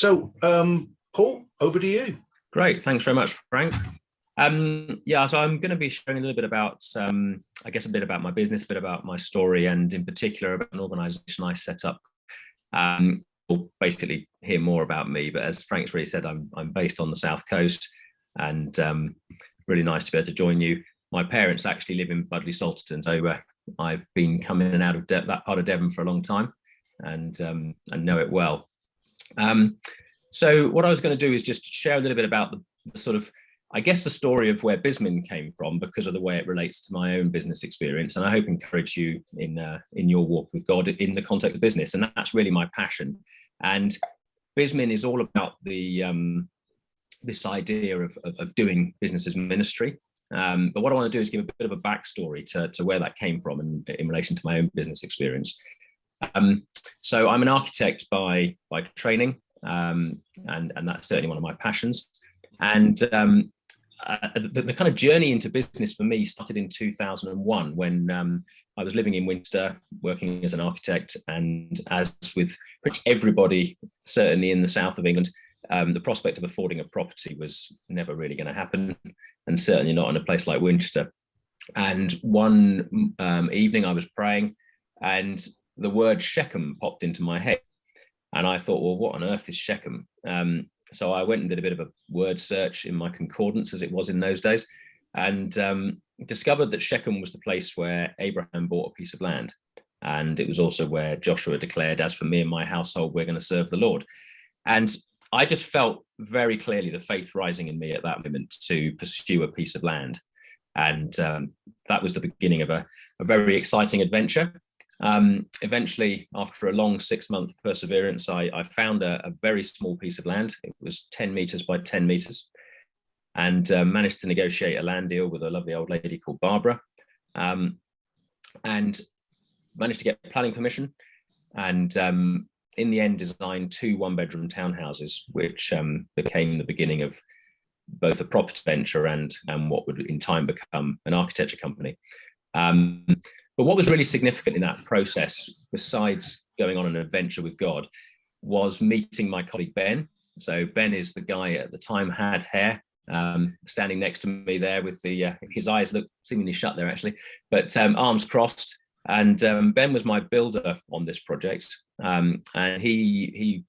So, Paul, over to you. Great, thanks very much, Frank. Yeah, so I'm going to be sharing a little bit about, I guess, a bit about my business, a bit about my story, and in particular about an organisation I set up. We'll basically hear more about me, but as Frank's already said, I'm based on the South Coast, and really nice to be able to join you. My parents actually live in Budleigh Salterton, so I've been coming in and out of that part of Devon for a long time, and know it well. So what I was going to do is just share a little bit about the sort of, I guess, the story of where BizMin came from, because of the way it relates to my own business experience, and I hope encourage you in your walk with God in the context of business, and that's really my passion. And BizMin is all about the this idea of doing business as ministry. But what I want to do is give a bit of a backstory to where that came from in relation to my own business experience. So I'm an architect by training, and that's certainly one of my passions. And the kind of journey into business for me started in 2001 when I was living in Winchester, working as an architect, and as with pretty everybody, certainly in the south of England, the prospect of affording a property was never really going to happen, and certainly not in a place like Winchester. And one evening I was praying, and the word Shechem popped into my head. And I thought, well, what on earth is Shechem? So I went and did a bit of a word search in my concordance, as it was in those days, and discovered that Shechem was the place where Abraham bought a piece of land. And it was also where Joshua declared, as for me and my household, we're going to serve the Lord. And I just felt very clearly the faith rising in me at that moment to pursue a piece of land. And that was the beginning of a very exciting adventure. Eventually, after a long 6-month perseverance, I found a very small piece of land. It was 10 meters by 10 meters, and managed to negotiate a land deal with a lovely old lady called Barbara, and managed to get planning permission, and in the end designed 2 one-bedroom townhouses, which became the beginning of both a property venture and what would in time become an architecture company. But what was really significant in that process, besides going on an adventure with God, was meeting my colleague Ben. So Ben is the guy at the time had hair, standing next to me there with his eyes look seemingly shut there actually, but arms crossed. And Ben was my builder on this project, and he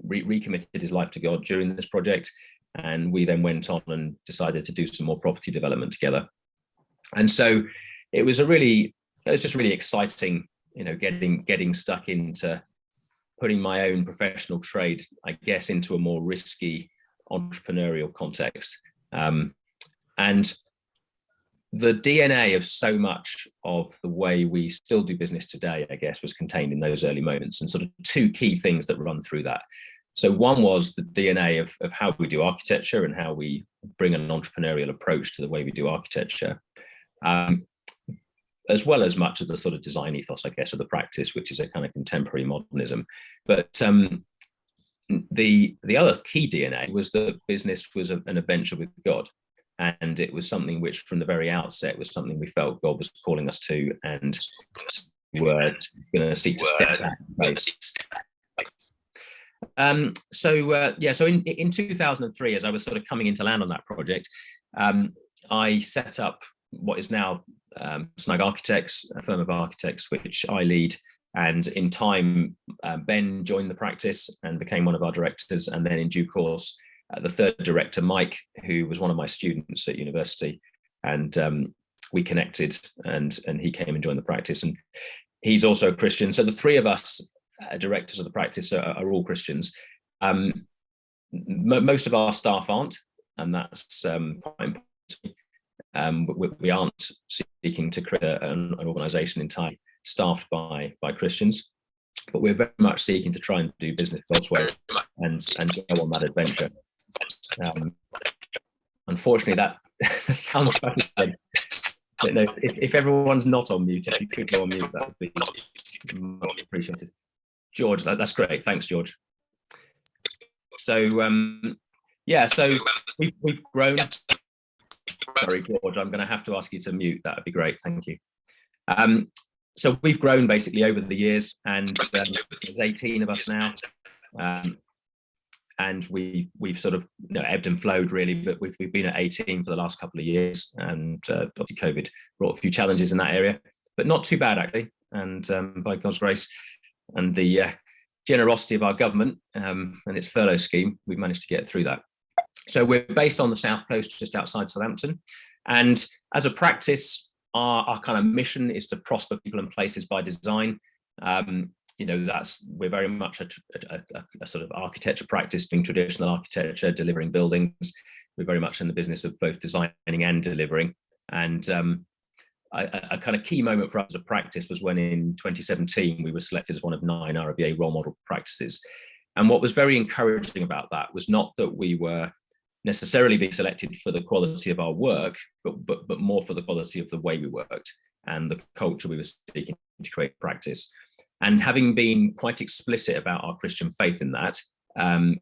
recommitted his life to God during this project, and we then went on and decided to do some more property development together. And so it was just really exciting, getting stuck into putting my own professional trade, I guess, into a more risky entrepreneurial context. And the DNA of so much of the way we still do business today, I guess, was contained in those early moments, and sort of 2 key things that run through that. So one was the DNA of how we do architecture and how we bring an entrepreneurial approach to the way we do architecture. As well as much of the sort of design ethos, I guess, of the practice, which is a kind of contemporary modernism. But the other key DNA was that business was an adventure with God. And it was something which, from the very outset, was something we felt God was calling us to, and we were going to seek to step back. So in 2003, as I was sort of coming into land on that project, I set up what is now Snug Architects, a firm of architects which I lead, and in time Ben joined the practice and became one of our directors, and then in due course the 3rd director, Mike, who was one of my students at university, and we connected, and he came and joined the practice, and he's also a Christian. So the 3 of us directors of the practice are all Christians. Most of our staff aren't, and that's quite important. We aren't seeking to create an organisation entirely staffed by Christians, but we're very much seeking to try and do business God's way and go on that adventure. Unfortunately, that sounds funny. If everyone's not on mute, if you could go on mute, that would be much appreciated. George, that's great. Thanks, George. So so we've grown. Sorry, George, I'm going to have to ask you to mute. That would be great. Thank you. So we've grown basically over the years, and there's 18 of us now. and we've sort of ebbed and flowed really, but we've been at 18 for the last couple of years, and obviously COVID brought a few challenges in that area, but not too bad actually. And by God's grace and the generosity of our government and its furlough scheme, we've managed to get through that. So we're based on the south coast, just outside Southampton, and as a practice, our kind of mission is to prosper people and places by design. We're very much a sort of architecture practice, being traditional architecture, delivering buildings. We're very much in the business of both designing and delivering. And a kind of key moment for us as a practice was when in 2017 we were selected as one of 9 RIBA role model practices. And what was very encouraging about that was not that we were necessarily being selected for the quality of our work, but more for the quality of the way we worked and the culture we were seeking to create practice. And having been quite explicit about our Christian faith in that,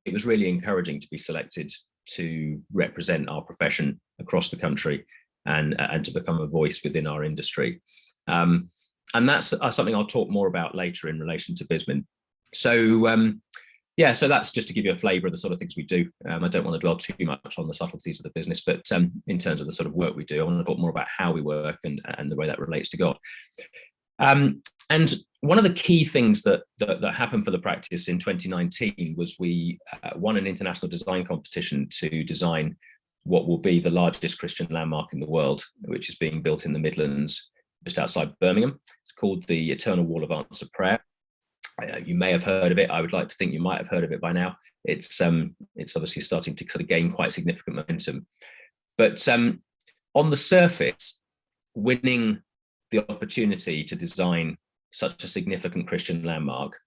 it was really encouraging to be selected to represent our profession across the country and to become a voice within our industry. And that's something I'll talk more about later in relation to BizMin. So so that's just to give you a flavour of the sort of things we do. I don't want to dwell too much on the subtleties of the business, but in terms of the sort of work we do, I want to talk more about how we work and the way that relates to God. And one of the key things that happened for the practice in 2019 was we won an international design competition to design what will be the largest Christian landmark in the world, which is being built in the Midlands, just outside Birmingham. It's called the Eternal Wall of Answered Prayer. You may have heard of it. I would like to think you might have heard of it by now. It's obviously starting to sort of gain quite significant momentum. But on the surface, winning the opportunity to design such a significant Christian landmark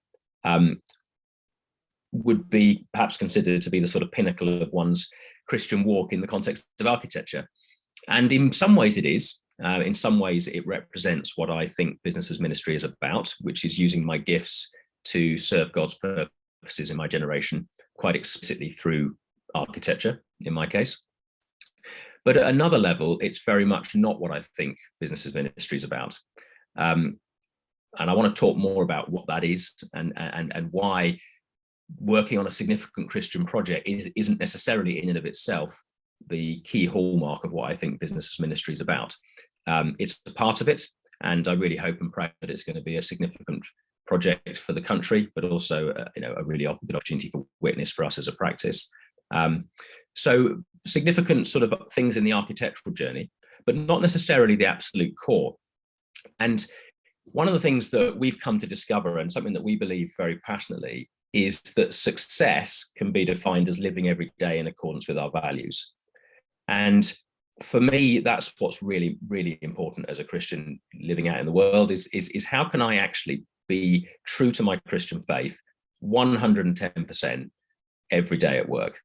would be perhaps considered to be the sort of pinnacle of one's Christian walk in the context of architecture. And in some ways it is. In some ways it represents what I think business as ministry is about, which is using my gifts to serve God's purposes in my generation, quite explicitly through architecture, in my case. But at another level, it's very much not what I think business as ministry is about. And I want to talk more about what that is and why working on a significant Christian project isn't necessarily in and of itself the key hallmark of what I think business as ministry is about. It's a part of it, and I really hope and pray that it's going to be a significant project for the country, but also a really good opportunity for witness for us as a practice. So significant sort of things in the architectural journey, but not necessarily the absolute core. And one of the things that we've come to discover, and something that we believe very passionately, is that success can be defined as living every day in accordance with our values. And for me, that's what's really, really important as a Christian living out in the world is how can I actually be true to my Christian faith 110% every day at work?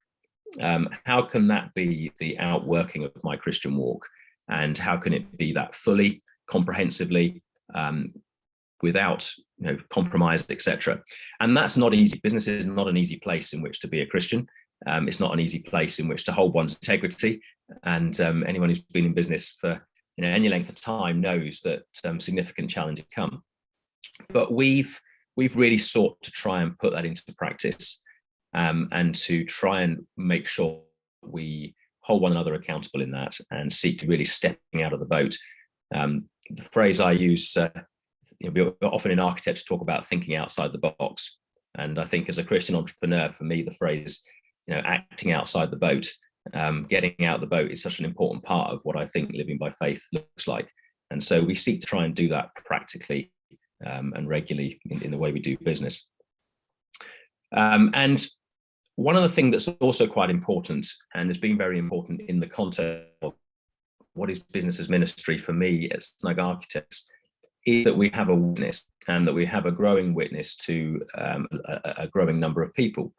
How can that be the outworking of my Christian walk? And how can it be that fully, comprehensively, without compromise, etc.? And that's not easy. Business is not an easy place in which to be a Christian. It's not an easy place in which to hold one's integrity. And anyone who's been in business for any length of time knows that significant challenges come. But we've really sought to try and put that into practice, and to try and make sure we hold one another accountable in that and seek to really stepping out of the boat. The phrase I use, we often in architecture talk about thinking outside the box. And I think as a Christian entrepreneur, for me, the phrase, acting outside the boat, getting out the boat is such an important part of what I think living by faith looks like. And so we seek to try and do that practically and regularly in the way we do business. And one other thing that's also quite important and has been very important in the context of what is business as ministry for me at Snug Architects is that we have a witness, and that we have a growing witness to a growing number of people.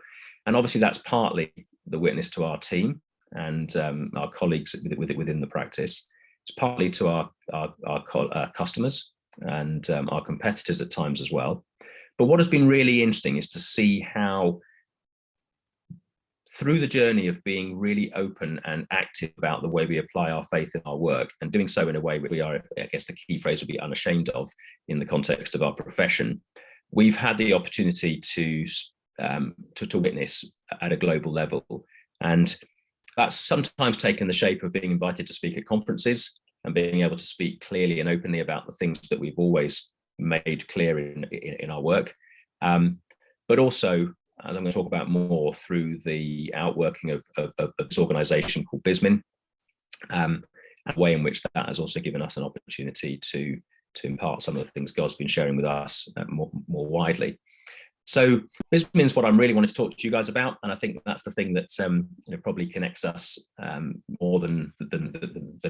And obviously that's partly the witness to our team and our colleagues within the practice. It's partly to our customers and our competitors at times as well. But what has been really interesting is to see how, through the journey of being really open and active about the way we apply our faith in our work, and doing so in a way we are, I guess the key phrase would be unashamed of in the context of our profession, we've had the opportunity to witness at a global level. And that's sometimes taken the shape of being invited to speak at conferences and being able to speak clearly and openly about the things that we've always made clear in our work. But also, as I'm going to talk about more, through the outworking of this organization called BizMin, and a way in which that has also given us an opportunity to impart some of the things God's been sharing with us more widely. So BizMin is what I'm really wanting to talk to you guys about, and I think that's the thing that probably connects us more than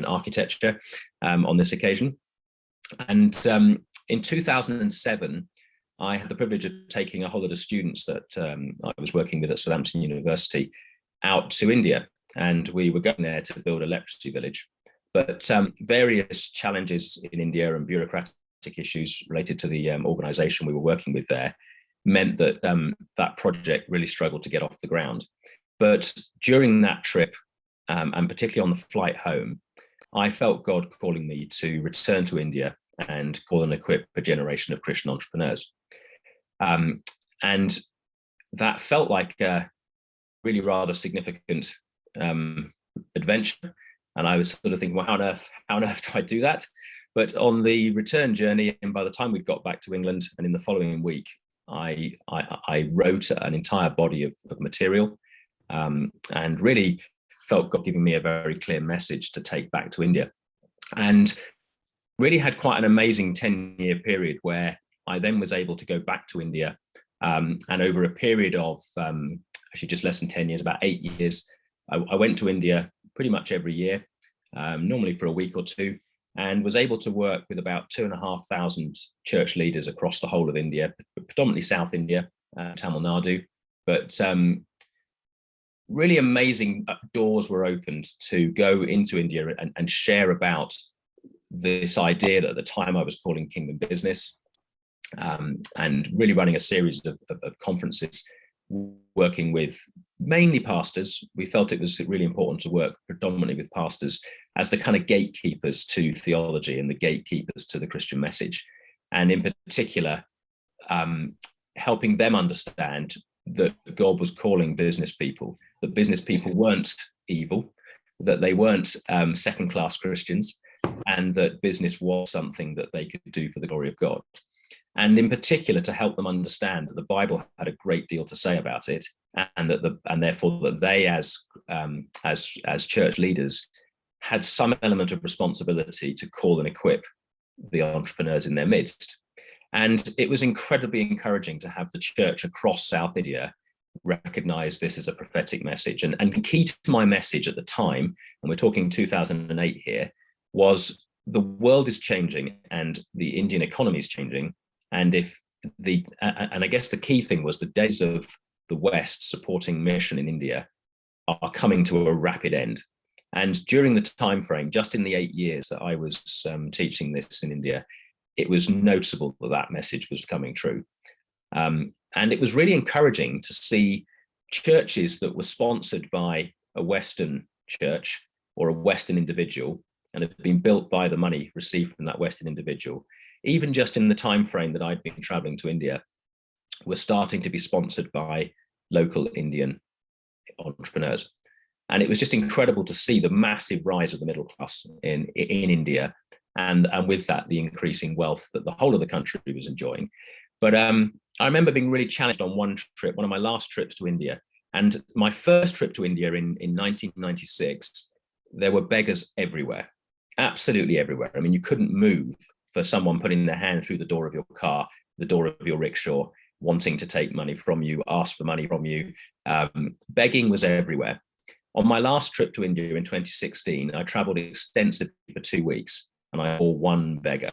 architecture on this occasion. And in 2007, I had the privilege of taking a whole lot of students that I was working with at Southampton University out to India, and we were going there to build a leprosy village. But various challenges in India and bureaucratic issues related to the organisation we were working with there meant that that project really struggled to get off the ground. But during that trip, and particularly on the flight home, I felt God calling me to return to India and call and equip a generation of Christian entrepreneurs. And that felt like a really rather significant adventure. And I was sort of thinking, well, how on earth do I do that? But on the return journey, and by the time we'd got back to England and in the following week, I wrote an entire body of material, and really felt God giving me a very clear message to take back to India. And really had quite an amazing 10-year period where I then was able to go back to India, and over a period of actually just less than 10 years, about 8 years, I went to India pretty much every year, normally for a week or two, and was able to work with about 2,500 church leaders across the whole of India, predominantly South India, Tamil Nadu. But really amazing doors were opened to go into India and share about this idea that at the time I was calling Kingdom Business, and really running a series of conferences, working with mainly pastors. We felt it was really important to work predominantly with pastors as the kind of gatekeepers to theology and the gatekeepers to the Christian message. And in particular, helping them understand that God was calling business people, that business people weren't evil, that they weren't second-class Christians, and that business was something that they could do for the glory of God. And in particular, to help them understand that the Bible had a great deal to say about it, and therefore that they, as church leaders, had some element of responsibility to call and equip the entrepreneurs in their midst. And it was incredibly encouraging to have the church across South India recognize this as a prophetic message. And key to my message at the time, and we're talking 2008 here, was the world is changing and the Indian economy is changing. And I guess the key thing was the days of the West supporting mission in India are coming to a rapid end. And during the time frame, just in the 8 years that I was teaching this in India, it was noticeable that that message was coming true. And it was really encouraging to see churches that were sponsored by a Western church or a Western individual and had been built by the money received from that Western individual, even just in the time frame that I'd been traveling to India, were starting to be sponsored by local Indian entrepreneurs. And it was just incredible to see the massive rise of the middle class in India, and with that, the increasing wealth that the whole of the country was enjoying. But I remember being really challenged on one trip, one of my last trips to India. And my first trip to India in 1996, there were beggars everywhere, absolutely everywhere. I mean, you couldn't move for someone putting their hand through the door of your car, the door of your rickshaw, wanting to take money from you, ask for money from you. Begging was everywhere. On my last trip to India in 2016, I traveled extensively for 2 weeks and I saw one beggar.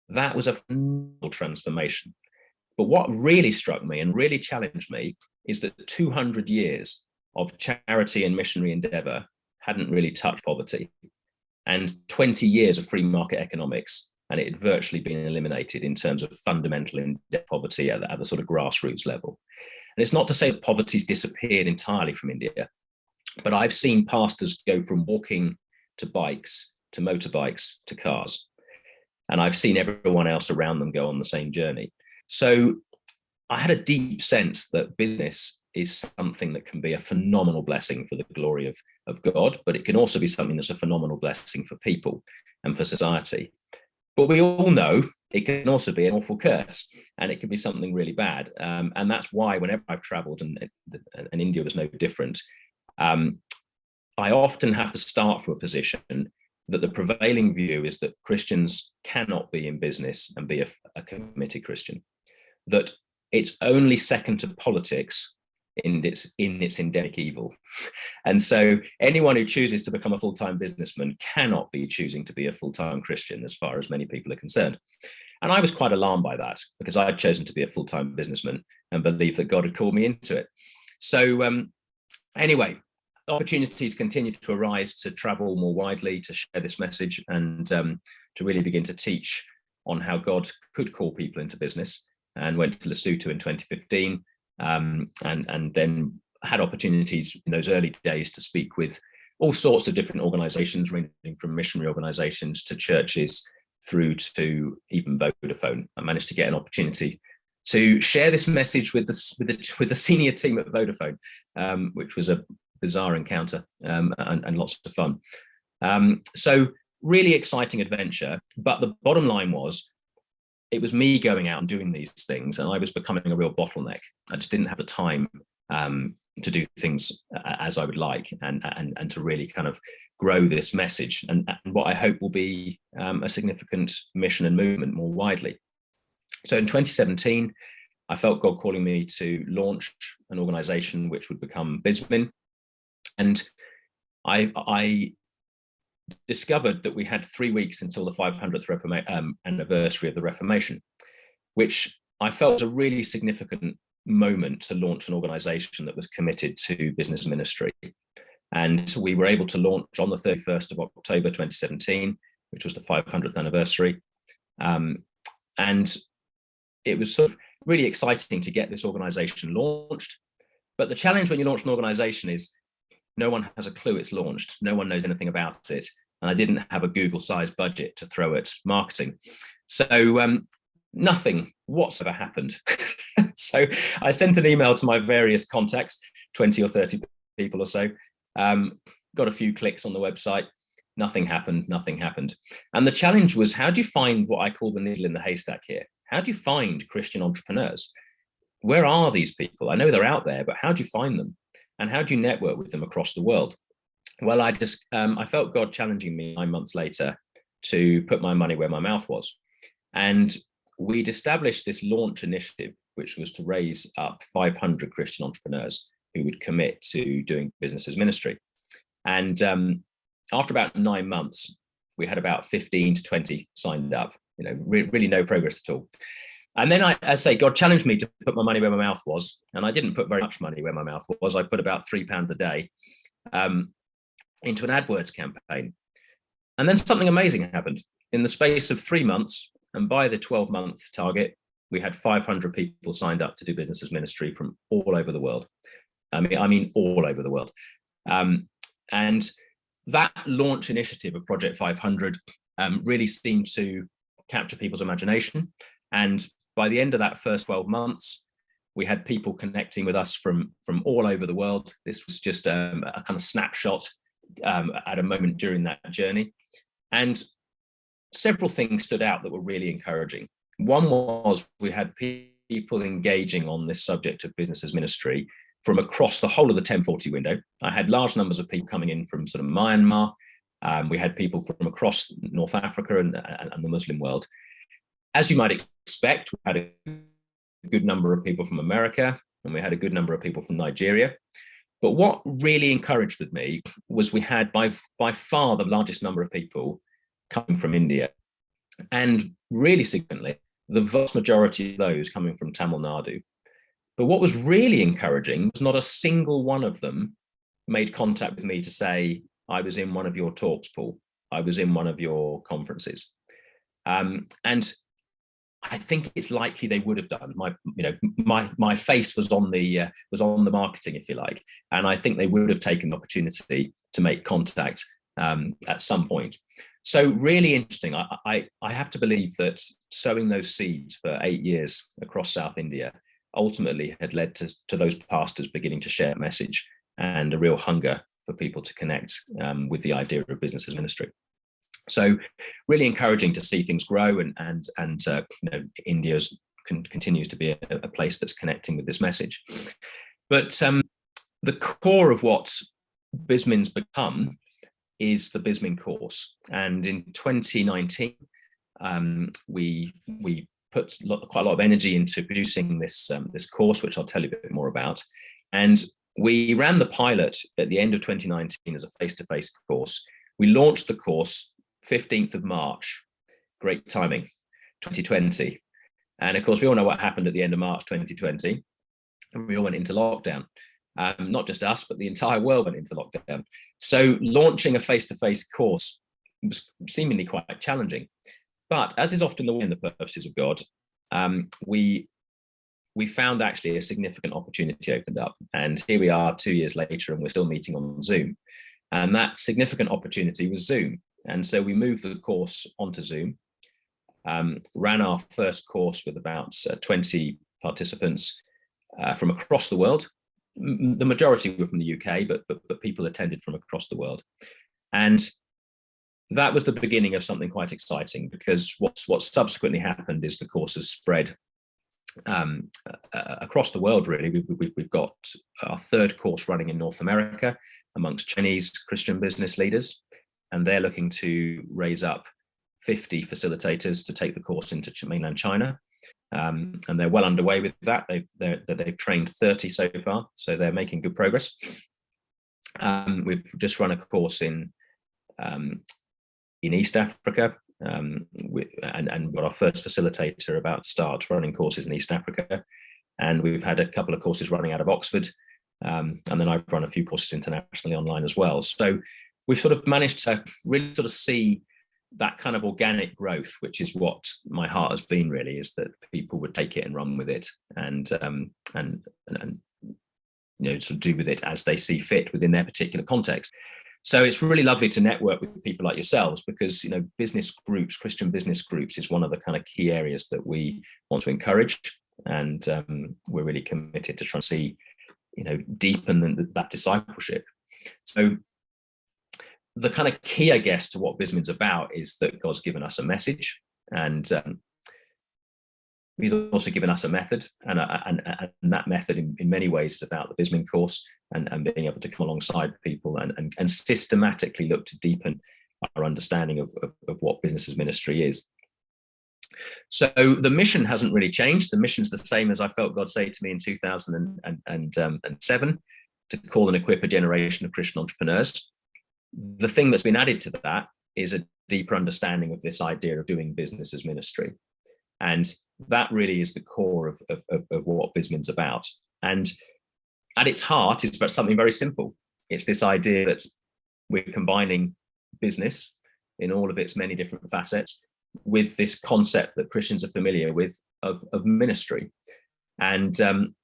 That was a phenomenal transformation. But what really struck me and really challenged me is that 200 years of charity and missionary endeavor hadn't really touched poverty. And 20 years of free market economics, and it had virtually been eliminated in terms of fundamental in-depth poverty at the sort of grassroots level. And it's not to say that poverty's disappeared entirely from India, but I've seen pastors go from walking to bikes, to motorbikes, to cars. And I've seen everyone else around them go on the same journey. So I had a deep sense that business is something that can be a phenomenal blessing for the glory of God, but it can also be something that's a phenomenal blessing for people and for society. But we all know it can also be an awful curse, and it can be something really bad. And that's why whenever I've traveled, and India was no different, I often have to start from a position that the prevailing view is that Christians cannot be in business and be a committed Christian, that it's only second to politics in its endemic evil. And so anyone who chooses to become a full-time businessman cannot be choosing to be a full-time Christian, as far as many people are concerned. And I was quite alarmed by that, because I had chosen to be a full-time businessman and believed that God had called me into it. So anyway, opportunities continued to arise to travel more widely, to share this message, and to really begin to teach on how God could call people into business, and went to Lesotho in 2015, and then had opportunities in those early days to speak with all sorts of different organizations, ranging from missionary organizations to churches through to even Vodafone. I managed to get an opportunity to share this message with the senior team at Vodafone, which was a bizarre encounter, and lots of fun. So really exciting adventure. But the bottom line was, it was me going out and doing these things, and I was becoming a real bottleneck. I just didn't have the time to do things as I would like, and to really kind of grow this message, and what I hope will be a significant mission and movement more widely. So in 2017, I felt God calling me to launch an organization which would become BizMin. And I discovered that we had 3 weeks until the 500th anniversary of the Reformation, which I felt was a really significant moment to launch an organization that was committed to business ministry. And we were able to launch on the 31st of October 2017, which was the 500th anniversary. And it was sort of really exciting to get this organization launched. But the challenge when you launch an organization is no one has a clue it's launched. No one knows anything about it. And I didn't have a Google-sized budget to throw at marketing. So nothing whatsoever happened. So I sent an email to my various contacts, 20 or 30 people or so, got a few clicks on the website. Nothing happened. And the challenge was, how do you find what I call the needle in the haystack here? How do you find Christian entrepreneurs? Where are these people? I know they're out there, but how do you find them? And how do you network with them across the world? Well, I felt God challenging me 9 months later to put my money where my mouth was. And we'd established this launch initiative, which was to raise up 500 Christian entrepreneurs who would commit to doing business as ministry. And after about 9 months, we had about 15 to 20 signed up, really no progress at all. And then I say, God challenged me to put my money where my mouth was. And I didn't put very much money where my mouth was. I put about £3 a day into an AdWords campaign. And then something amazing happened. In the space of 3 months, and by the 12-month target, we had 500 people signed up to do business as ministry from all over the world. I mean all over the world. And that launch initiative of Project 500 really seemed to capture people's imagination. And by the end of that first 12 months, we had people connecting with us from all over the world. This was just a kind of snapshot at a moment during that journey. And several things stood out that were really encouraging. One was we had people engaging on this subject of business as ministry from across the whole of the 1040 window. I had large numbers of people coming in from sort of Myanmar. We had people from across North Africa and the Muslim world. As you might expect, we had a good number of people from America, and we had a good number of people from Nigeria. But what really encouraged with me was we had by far the largest number of people coming from India. And really significantly, the vast majority of those coming from Tamil Nadu. But what was really encouraging was not a single one of them made contact with me to say, I was in one of your talks, Paul. I was in one of your conferences. And I think it's likely they would have done. My face was on the marketing, if you like, and I think they would have taken the opportunity to make contact at some point. So really interesting. I have to believe that sowing those seeds for 8 years across South India ultimately had led to those pastors beginning to share a message and a real hunger for people to connect with the idea of business as ministry. So really encouraging to see things grow, and India continues to be a place that's connecting with this message. But the core of what BizMin's become is the BizMin course. And in 2019, we put quite a lot of energy into producing this course, which I'll tell you a bit more about. And we ran the pilot at the end of 2019 as a face-to-face course. We launched the course 15th of March, great timing, 2020. And of course, we all know what happened at the end of March 2020. And we all went into lockdown. Not just us, but the entire world went into lockdown. So launching a face-to-face course was seemingly quite challenging. But as is often the way in the purposes of God, we found actually a significant opportunity opened up. And here we are 2 years later, and we're still meeting on Zoom. And that significant opportunity was Zoom. And so we moved the course onto Zoom, ran our first course with about 20 participants from across the world. The majority were from the UK, but people attended from across the world. And that was the beginning of something quite exciting, because what subsequently happened is the course has spread across the world, really. We've got our third course running in North America amongst Chinese Christian business leaders, and they're looking to raise up 50 facilitators to take the course into mainland China. And they're well underway with that. They've trained 30 so far, so they're making good progress. We've just run a course in East Africa, and got our first facilitator about to start running courses in East Africa. And we've had a couple of courses running out of Oxford, and then I've run a few courses internationally online as well. So we've sort of managed to really sort of see that kind of organic growth, which is what my heart has been, really, is that people would take it and run with it, and sort of do with it as they see fit within their particular context. So it's really lovely to network with people like yourselves, because business groups, Christian business groups, is one of the kind of key areas that we want to encourage, and we're really committed to try and see deepen that discipleship. So the kind of key, I guess, to what BizMin's about is that God's given us a message, and He's also given us a method, and that method in many ways is about the BizMin course, and being able to come alongside people and systematically look to deepen our understanding of what business as ministry is. So the mission hasn't really changed. The mission's the same as I felt God say to me in 2007, to call and equip a generation of Christian entrepreneurs. The thing that's been added to that is a deeper understanding of this idea of doing business as ministry. And that really is the core of what BizMin's about. And at its heart, it's about something very simple. It's this idea that we're combining business in all of its many different facets with this concept that Christians are familiar with of ministry. And trying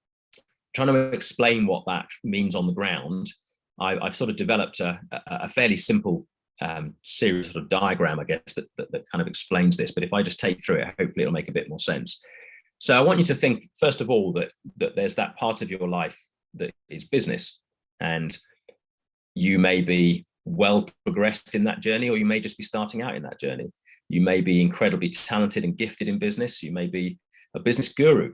to explain what that means on the ground, I've sort of developed a fairly simple series sort of diagram, I guess, that kind of explains this. But if I just take through it, hopefully it'll make a bit more sense. So I want you to think, first of all, that there's that part of your life that is business, and you may be well progressed in that journey, or you may just be starting out in that journey. You may be incredibly talented and gifted in business. You may be a business guru.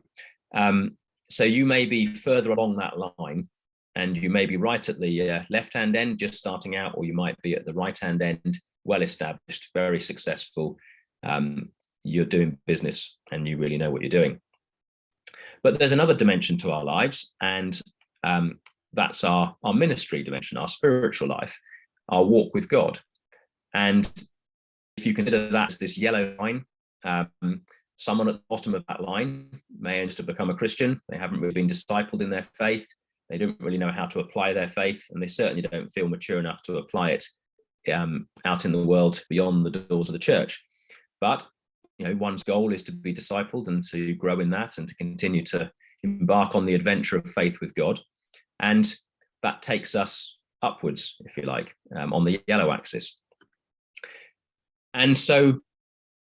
So you may be further along that line, and you may be right at the left-hand end, just starting out, or you might be at the right-hand end, well-established, very successful. You're doing business and you really know what you're doing. But there's another dimension to our lives, and that's our ministry dimension, our spiritual life, our walk with God. And if you consider that as this yellow line, someone at the bottom of that line may just have become a Christian. They haven't really been discipled in their faith. They don't really know how to apply their faith, and they certainly don't feel mature enough to apply it out in the world beyond the doors of the church. But one's goal is to be discipled and to grow in that, and to continue to embark on the adventure of faith with God. And that takes us upwards, if you like, on the yellow axis. And so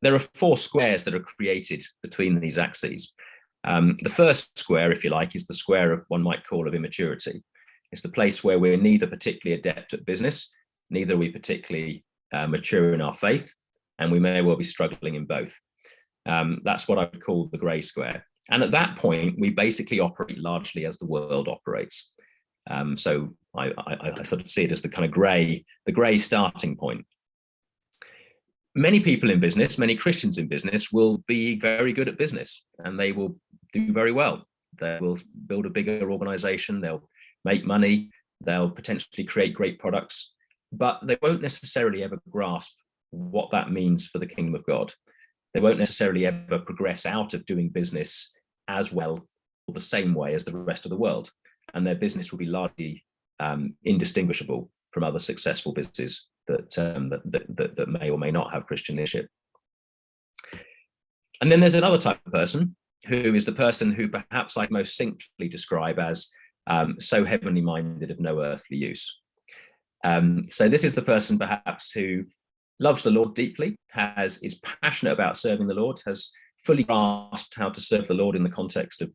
there are four squares that are created between these axes. The first square, if you like, is the square of one might call of immaturity. It's the place where we're neither particularly adept at business, neither are we particularly mature in our faith, and we may well be struggling in both. That's what I would call the grey square. And at that point, we basically operate largely as the world operates. So I sort of see it as the kind of grey starting point. Many people in business, many Christians in business will be very good at business, and they will do very well. They will build a bigger organization, they'll make money, they'll potentially create great products, but they won't necessarily ever grasp what that means for the kingdom of God. They won't necessarily ever progress out of doing business as well or the same way as the rest of the world. And their business will be largely indistinguishable from other successful businesses that may or may not have Christian leadership. And then there's another type of person who is the person who perhaps I most succinctly describe as so heavenly minded of no earthly use. So this is the person perhaps who loves the Lord deeply, is passionate about serving the Lord, has fully grasped how to serve the Lord in the context of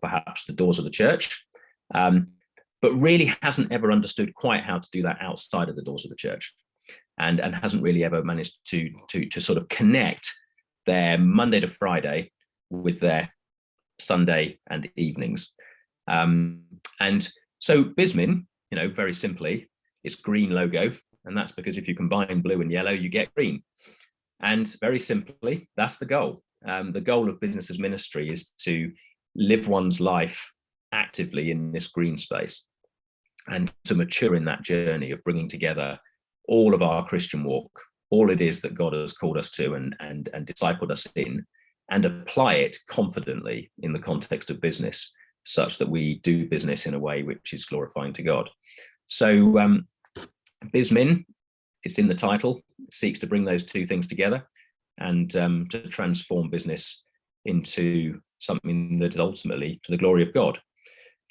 perhaps the doors of the church, but really hasn't ever understood quite how to do that outside of the doors of the church, and hasn't really ever managed to sort of connect their Monday to Friday with their Sunday and evenings. And so BizMin, very simply, it's green logo, and that's because if you combine blue and yellow, you get green. And very simply, that's the goal. The goal of business as ministry is to live one's life actively in this green space and to mature in that journey of bringing together all of our Christian walk, all it is that God has called us to and discipled us in, and apply it confidently in the context of business, such that we do business in a way which is glorifying to God. So BizMin, it's in the title, seeks to bring those two things together and to transform business into something that is ultimately to the glory of God.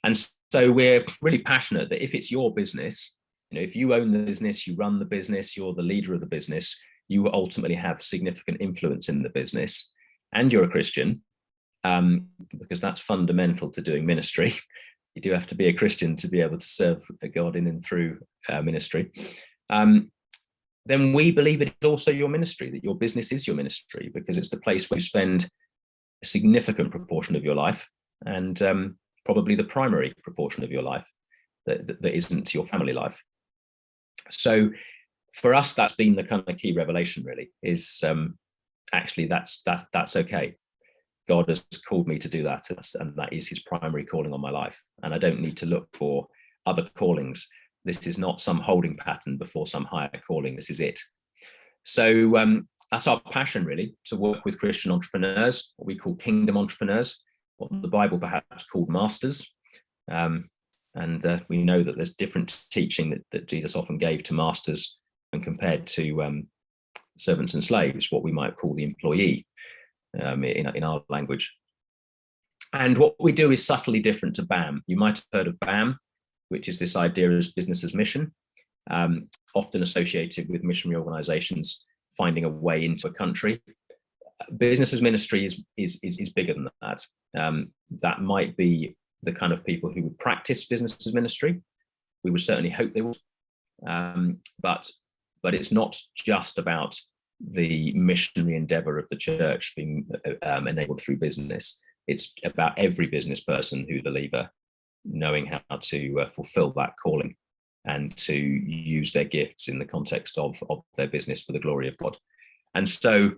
And so we're really passionate that if it's your business, if you own the business, you run the business, you're the leader of the business, you will ultimately have significant influence in the business, and you're a Christian, because that's fundamental to doing ministry. You do have to be a Christian to be able to serve God in and through ministry. Then we believe it is also your ministry, that your business is your ministry, because it's the place where you spend a significant proportion of your life, and probably the primary proportion of your life that isn't your family life. So for us, that's been the kind of key revelation, really, is actually that's okay. God has called me to do that, and that is his primary calling on my life. And I don't need to look for other callings. This is not some holding pattern before some higher calling. This is it. So that's our passion, really, to work with Christian entrepreneurs, what we call kingdom entrepreneurs, what the Bible perhaps called masters. And we know that there's different teaching that Jesus often gave to masters and compared to servants and slaves, what we might call the employee in our language. And what we do is subtly different to BAM. You might have heard of BAM, which is this idea as business as mission, often associated with missionary organizations finding a way into a country. Business as ministry is bigger than that. That might be the kind of people who would practice business as ministry. We would certainly hope they would. But it's not just about the missionary endeavor of the church being enabled through business. It's about every business person who's a believer knowing how to fulfill that calling and to use their gifts in the context of their business for the glory of God. And so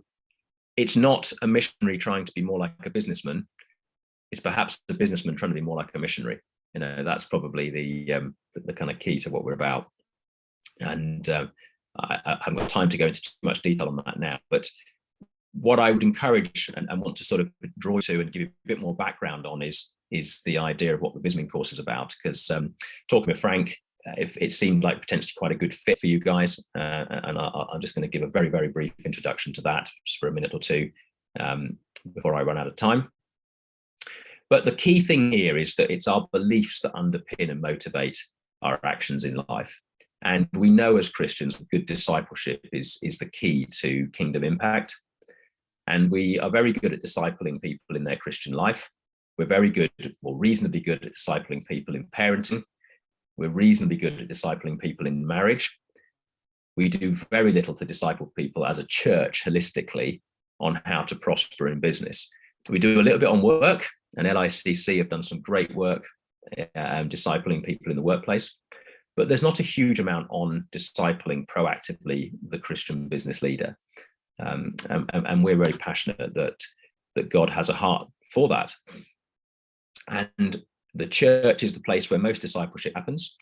it's not a missionary trying to be more like a businessman. It's perhaps a businessman trying to be more like a missionary. That's probably the kind of key to what we're about. And I haven't got time to go into too much detail on that now, but what I would encourage and want to sort of draw to and give you a bit more background on is the idea of what the BizMin course is about. Because talking with Frank, if it seemed like potentially quite a good fit for you guys, and I'm just going to give a very, very brief introduction to that just for a minute or two before I run out of time. But the key thing here is that it's our beliefs that underpin and motivate our actions in life. And we know as Christians that good discipleship is the key to kingdom impact. And we are very good at discipling people in their Christian life. We're very good, or reasonably good, at discipling people in parenting. We're reasonably good at discipling people in marriage. We do very little to disciple people as a church holistically on how to prosper in business. We do a little bit on work, and LICC have done some great work discipling people in the workplace, but there's not a huge amount on discipling proactively the Christian business leader. And we're very passionate that God has a heart for that. And the church is the place where most discipleship happens,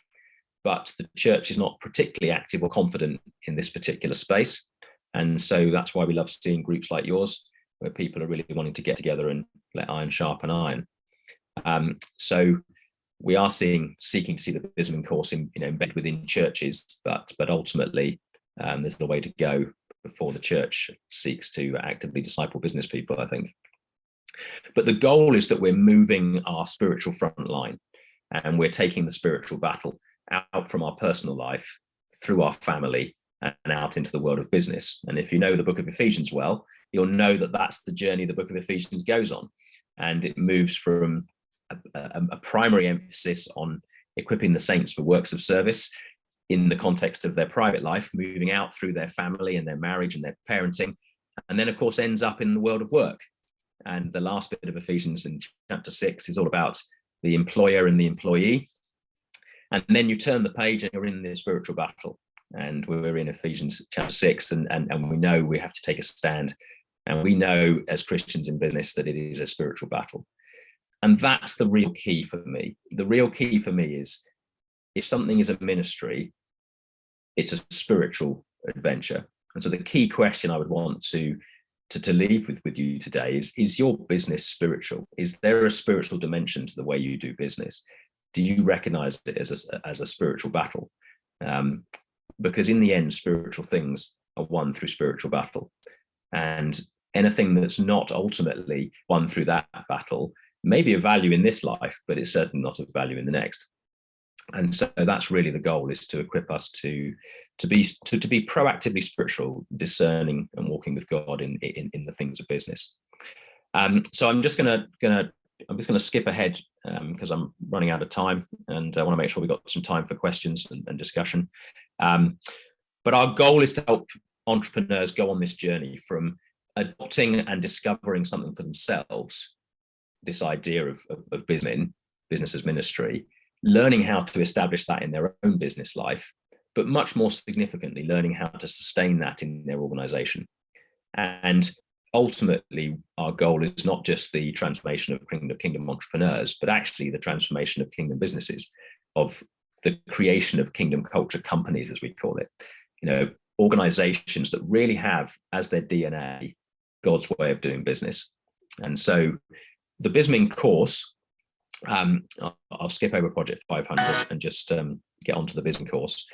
but the church is not particularly active or confident in this particular space. And so that's why we love seeing groups like yours, where people are really wanting to get together and let iron sharpen iron. So we are seeking to see the BizMin course embedded within churches, but ultimately there's a way to go before the church seeks to actively disciple business people, I think. But the goal is that we're moving our spiritual front line, and we're taking the spiritual battle out from our personal life, through our family, and out into the world of business. And if you know the book of Ephesians well, you'll know that that's the journey the book of Ephesians goes on. And it moves from a primary emphasis on equipping the saints for works of service in the context of their private life, moving out through their family and their marriage and their parenting, and then of course ends up in the world of work. And the last bit of Ephesians in chapter 6 is all about the employer and the employee. And then you turn the page and you're in the spiritual battle. And we're in Ephesians chapter 6, and we know we have to take a stand. And we know as Christians in business that it is a spiritual battle. And that's the real key for me. The real key for me is, if something is a ministry, it's a spiritual adventure. And so the key question I would want to leave with you today is your business spiritual? Is there a spiritual dimension to the way you do business? Do you recognize it as a spiritual battle? Because in the end, spiritual things are won through spiritual battle. And anything that's not ultimately won through that battle may be of value in this life, but it's certainly not of value in the next. And so that's really the goal, is to equip us to be proactively spiritual, discerning and walking with God in the things of business. So I'm just gonna skip ahead because I'm running out of time, and I want to make sure we've got some time for questions and discussion. But our goal is to help entrepreneurs go on this journey from adopting and discovering something for themselves, this idea of BizMin, business as ministry, learning how to establish that in their own business life, but much more significantly, learning how to sustain that in their organization. And ultimately, our goal is not just the transformation of kingdom entrepreneurs, but actually the transformation of kingdom businesses, of the creation of kingdom culture companies, as we call it. Organizations that really have as their DNA God's way of doing business. And so the BizMin course, I'll skip over Project 500 and just get onto the BizMin course.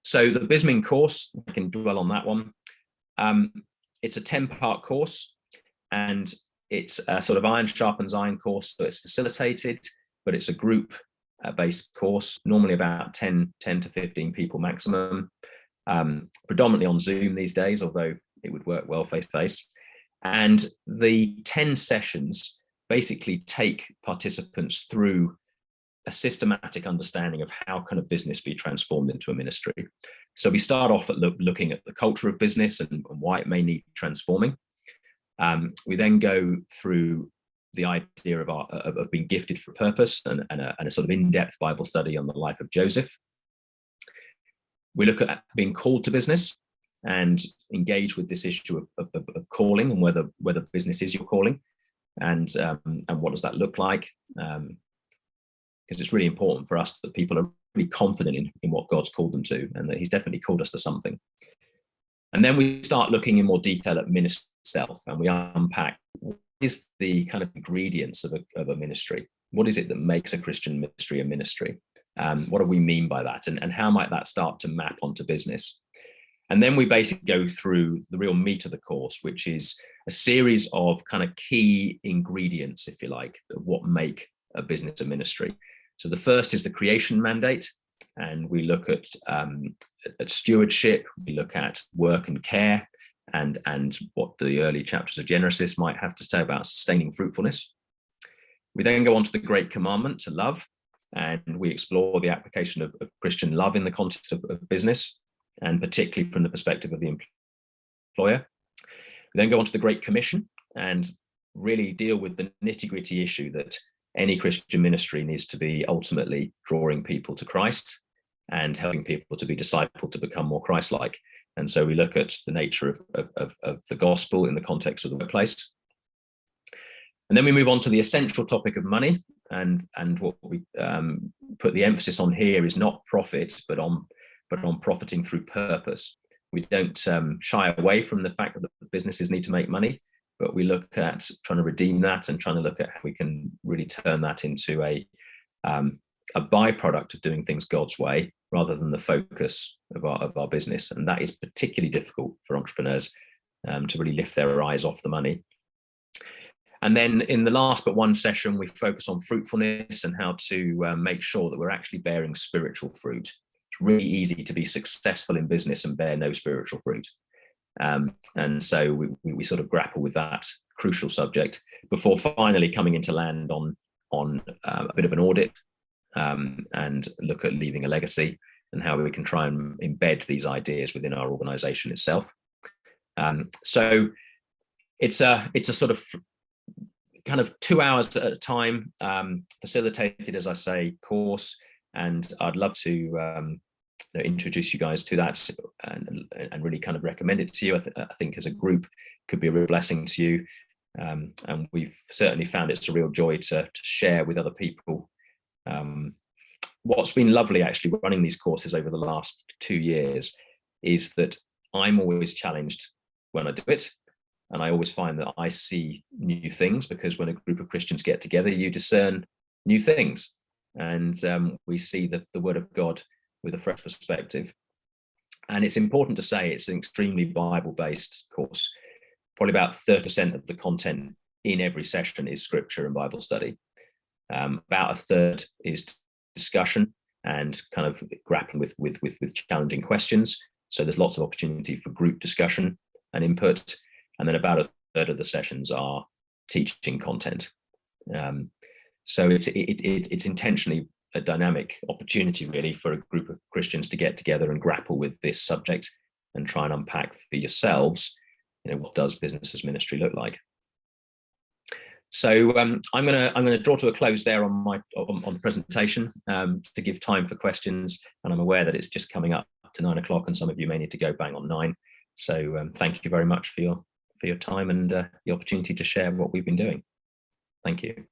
So the BizMin course, I can dwell on that one. It's a 10-part course, and it's a sort of iron sharpens iron course. So it's facilitated, but it's a group-based course, normally about 10 to 15 people maximum, predominantly on Zoom these days, although it would work well face-to-face. And the 10 sessions basically take participants through a systematic understanding of how can a business be transformed into a ministry. So we start off at looking at the culture of business and why it may need transforming. We then go through the idea of being gifted for purpose and a sort of in-depth Bible study on the life of Joseph. We look at being called to business and engage with this issue of calling, and whether business is your calling, and what does that look like? Because it's really important for us that people are really confident in what God's called them to, and that He's definitely called us to something. And then we start looking in more detail at ministry itself, and we unpack what is the kind of ingredients of a ministry. What is it that makes a Christian ministry a ministry? What do we mean by that? And how might that start to map onto business? And then we basically go through the real meat of the course, which is a series of kind of key ingredients, if you like, of what make a business a ministry. So the first is the creation mandate, and we look at stewardship, we look at work and care, and what the early chapters of Genesis might have to say about sustaining fruitfulness. We then go on to the great commandment to love, and we explore the application of Christian love in the context of business, and particularly from the perspective of the employer. We then go on to the Great Commission and really deal with the nitty-gritty issue that any Christian ministry needs to be ultimately drawing people to Christ and helping people to be discipled to become more Christ-like. And so we look at the nature of the gospel in the context of the workplace. And then we move on to the essential topic of money. And what we put the emphasis on here is not profit, but on profiting through purpose. We don't shy away from the fact that the businesses need to make money, but we look at trying to redeem that and trying to look at how we can really turn that into a byproduct of doing things God's way rather than the focus of our business. And that is particularly difficult for entrepreneurs to really lift their eyes off the money. And then in the last but one session, we focus on fruitfulness and how to make sure that we're actually bearing spiritual fruit. It's really easy to be successful in business and bear no spiritual fruit. And so we sort of grapple with that crucial subject before finally coming into land on a bit of an audit and look at leaving a legacy and how we can try and embed these ideas within our organization itself. So it's a sort of kind of 2 hours at a time, facilitated, as I say, course, and I'd love to introduce you guys to that and really kind of recommend it to you. I think as a group could be a real blessing to you, and we've certainly found it's a real joy to share with other people. What's been lovely actually running these courses over the last 2 years is that I'm always challenged when I do it. And I always find that I see new things, because when a group of Christians get together, you discern new things. And we see the word of God with a fresh perspective. And it's important to say it's an extremely Bible-based course. Probably about 30% of the content in every session is scripture and Bible study. About a third is discussion and kind of grappling with challenging questions. So there's lots of opportunity for group discussion and input. And then about a third of the sessions are teaching content. So it's intentionally a dynamic opportunity really for a group of Christians to get together and grapple with this subject and try and unpack for yourselves, what does business as ministry look like? So I'm gonna draw to a close there on the presentation to give time for questions. And I'm aware that it's just coming up to 9 o'clock, and some of you may need to go bang on 9. So thank you very much for your time and the opportunity to share what we've been doing. Thank you.